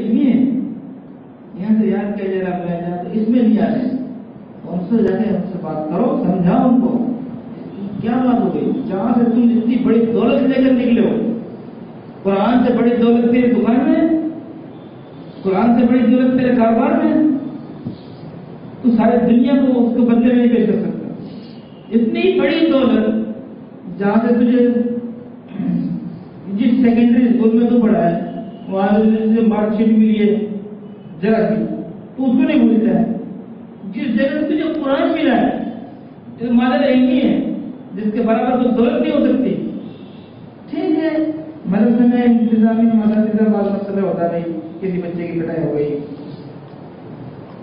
علمی ہے، یہاں سے یاد کیا جا رہا ہے تو اس میں نہیں آ رہے، ان سے جا کے ان سے بات کرو، سمجھاؤ ان کو کیا بات ہو گئی، جہاں سے تم اتنی بڑی دولت لے کر نکلے ہو، قرآن سے بڑی دولت تیرے دکان میں، قرآن سے بڑی دولت تیرے کاروبار میں، تو سارے دنیا کو اس کو بدلے میں نہیں پیش کر سکتا، اتنی بڑی دولت جہاں سے تجھے جس سیکنڈری اسکول میں تو پڑھا ہے وہاں سے مارک شیٹ ملی ہے جگہ کی، تو اس کو نہیں بھولتا ہے، جس جگہ سے تجھے قرآن ملا ہے جو مادر علمی ہے جس کے برابر تو دولت نہیں ہو سکتی، ٹھیک ہے مدرسے میں انتظامی مدرسے کا بعض مسئلہ ہوتا نہیں، کسی بچے کی پڑھائی ہو گئی،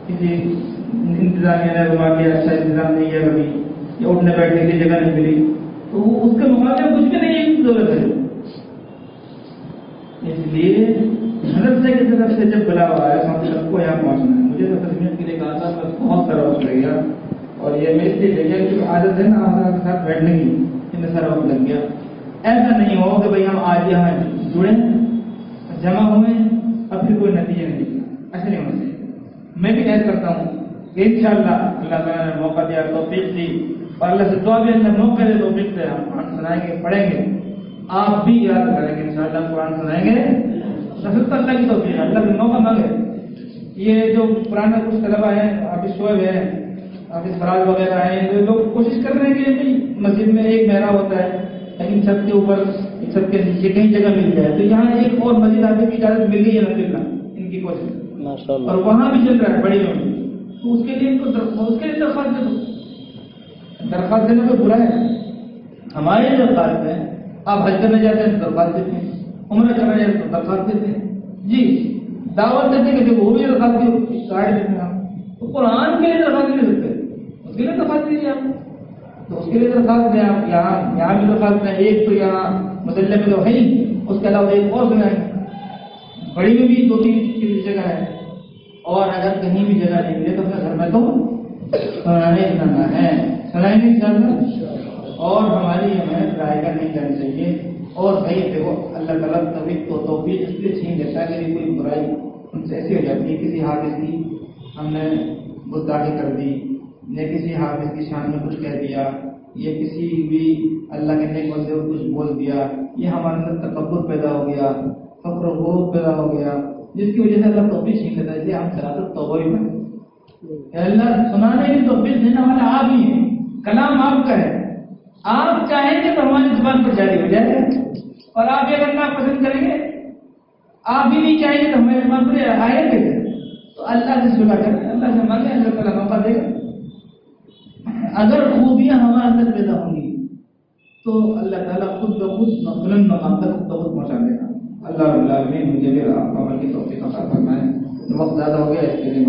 کسی انتظامیہ نے روا کیا، اچھا انتظام نہیں ہے کبھی، یا اٹھنے بیٹھنے کی جگہ نہیں ملی، تو اس کے مقابلے میں کچھ بھی نہیں دولت ہے۔ اس لیے مدرسے کی طرف سے جب بلاوا آیا تو سب کو یہاں پہنچنا ہے، مجھے تو تربیت کے لیے کہا تھا بس بہت سارا وقت لگ گیا، اور یہ میں اس لیے لے گیا کیونکہ عادت ہے نا آزاد کے ساتھ بیٹھنے کی، ان میں سارا وقت لگ گیا۔ ایسا نہیں ہو کہ بھائی ہم آج یہاں جڑیں جمع ہوئے اب پھر کوئی نتیجہ نہیں نکلا، ایسا نہیں ہونا چاہیے۔ میں بھی عہد کرتا ہوں کہ انشاءاللہ اللہ تعالیٰ نے موقع دیا، توفیق دی، اور اللہ سے دعا بھی اللہ موقع دے توفیق سے ہم قرآن سنائیں گے، پڑھیں گے، آپ بھی یاد کریں گے انشاءاللہ قرآن سنائیں گے، نصرت اللہ کی توفیق، اللہ سے موقع مانگے۔ یہ جو پرانا کچھ طلبہ ہیں، ابھی شعیب ہے، ابھی فراز وغیرہ ہیں، جو لوگ کوشش کر رہے ہیں کہ مسجد میں ایک محراب ہوتا ہے لیکن چھت کے اوپر چھت کے نیچے کہیں جگہ مل جائے، تو یہاں ایک اور مسجد آنے کی اجازت مل گئی ہے الحمدللہ ان کی کوشش، اور وہاں بھی چل رہا ہے بڑی میں، تو اس کے لیے ان کو اس کے لیے درخواست دے دو، درخواست دینا تو برا ہے، ہمارے لیے درخواست ہے، آپ حج کرنے جاتے ہیں تو درخواست دیتے ہیں، عمرہ کرنے جاتے ہیں تو درخواست دیتے ہیں، جی دعوت دیتے ہیں کہ وہ بھی درخواست دی کارڈ دیتے ہیں آپ، تو قرآن کے لیے درخواست نہیں دیتے، اس کے لیے درخواست دیجیے آپ، تو اس کے لیے درخواست دیں آپ، یہاں بھی درخواست دیں، ایک تو یہاں مسلح میں تو ہے ہی، اس کے علاوہ ایک اور سنائیں، بڑی میں بھی 2-3 جگہ ہے، اور اگر کہیں بھی جگہ نہیں ملے تو اپنے گھر میں تو سنانا ہے، سنائیں گے انشاءاللہ، اور ہماری ہمیں رائے کا نہیں کرنی چاہیے، اور بھائی دیکھو اللہ تعالیٰ توفیق اس لیے چھین لیتا ہے کہ کوئی برائی ان سے ایسی ہو جاتی ہے، کسی حافظ کی ہم نے گستاخی کر دی، یا کسی حافظ کی شان میں کچھ کہہ دیا، یا کسی بھی اللہ کے نیک بندے کو کچھ بول دیا، یہ ہمارے اندر تکبر پیدا ہو گیا، فخر و غرور پیدا ہو گیا، جس کی وجہ سے اللہ توفیق چھین لیتا ہے، اس لیے ہم صلاۃ توبہ بھی پڑھیں، اللہ سنانے کی توفیق دینے والا آپ ہی ہیں، کلام آپ کا ہے، آپ چاہیں گے تو ہماری زبان پر جاری ہو جائے گا، اور آپ یہ کرنا پسند کریں گے، آپ ہی نہیں چاہیں گے تو ہماری زبان پر آئے گا، تو اللہ سے صلح کریں، اللہ سے مانگیں، اللہ تعالیٰ موقع دے گا۔ اگر خوبیاں ہمارے اندر پیدا ہوں گی تو اللہ تعالیٰ خود بخود بلند مقام تک خود بخود پہنچا دے گا۔ اللہ رب العالمین مجھے بھی عمل کی توفیق عطا فرمائے، وقت زیادہ ہو گیا اس کے لیے